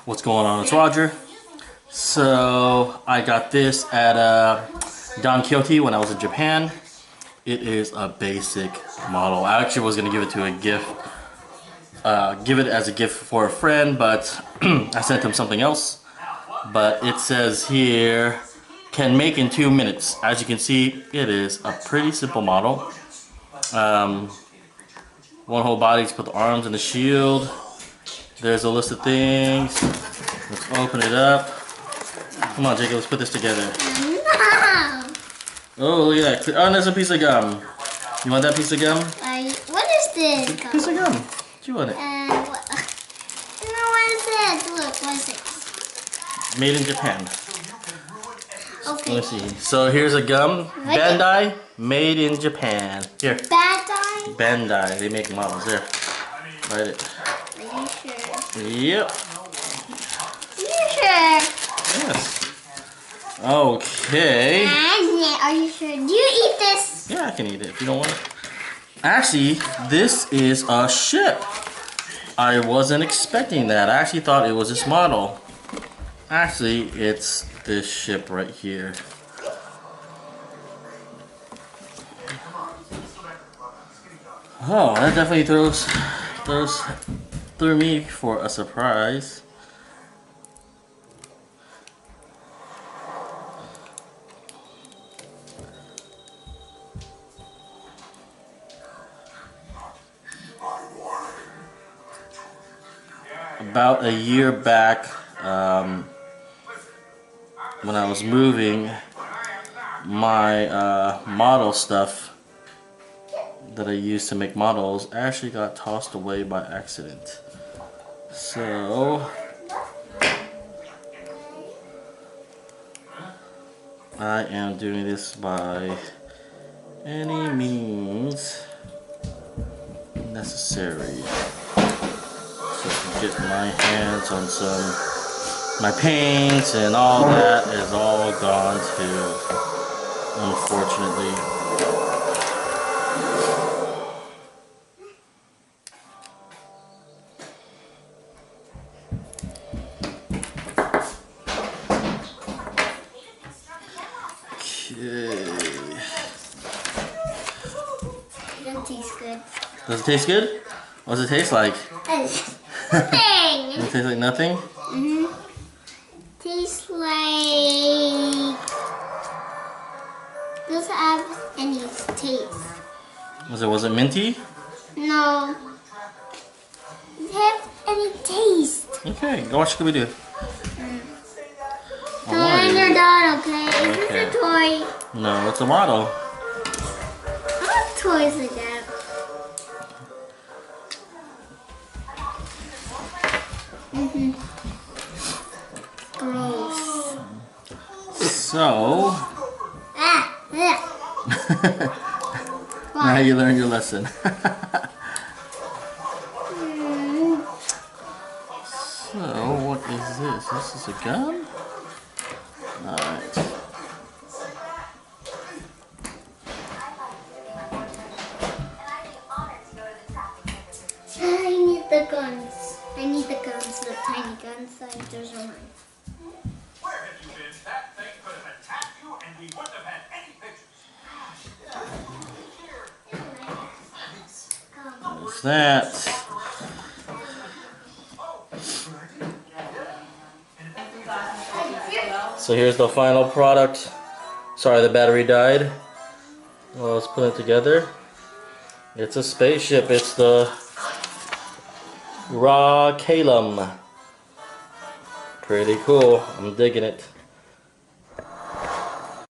What's going on? It's Roger. So I got this at Don Quixote when I was in Japan. It is a basic model. I actually was gonna give it to a gift, give it as a gift for a friend, but I sent him something else. But it says here, can make in 2 minutes. As you can see, it is a pretty simple model. One whole body to put the arms and the shield. There's a list of things. Let's open it up. Come on, Jacob, let's put this together. No. Oh, look at that. Oh, and there's a piece of gum. You want that piece of gum? What is this? It's a piece of gum. Do you want it? What is this? Look, what is it? Made in Japan. Okay. Let me see. So here's a gum. Bandai, made in Japan. Here. Bandai? Bandai. They make models. There. Write it. Are you sure? Yep. You sure? Yes. Okay. Are you sure? Do you eat this? Yeah, I can eat it if you don't want it. Actually, this is a ship. I wasn't expecting that. I actually thought it was this model. Actually, it's this ship right here. Oh, that definitely threw me for a surprise. About a year back, when I was moving, my model stuff that I used to make models actually got tossed away by accident. So I am doing this by any means necessary. So I can get my hands on my paints, and all that is all gone too, unfortunately. Okay. It doesn't taste good. Does it taste good? What does it taste like? Nothing. Does it taste like nothing? Mm-hmm. Tastes like... Doesn't have any taste. Was it minty? No. Doesn't have any taste. Okay, go watch Scooby-Doo. Tell me when you're done, okay? Is Okay. this a toy? No, it's a model. I have toys like that. Gross. So, Yeah. now you learned your lesson. So, what is this? This is a gun? Alright. I need the guns. I need the guns, the tiny guns. Those are mine. Where have you been? That thing could have attacked you and we wouldn't have had any pictures. What's that? So here's the final product. Sorry, the battery died. Well, let's put it together. It's a spaceship. It's the Calium. Pretty cool. I'm digging it.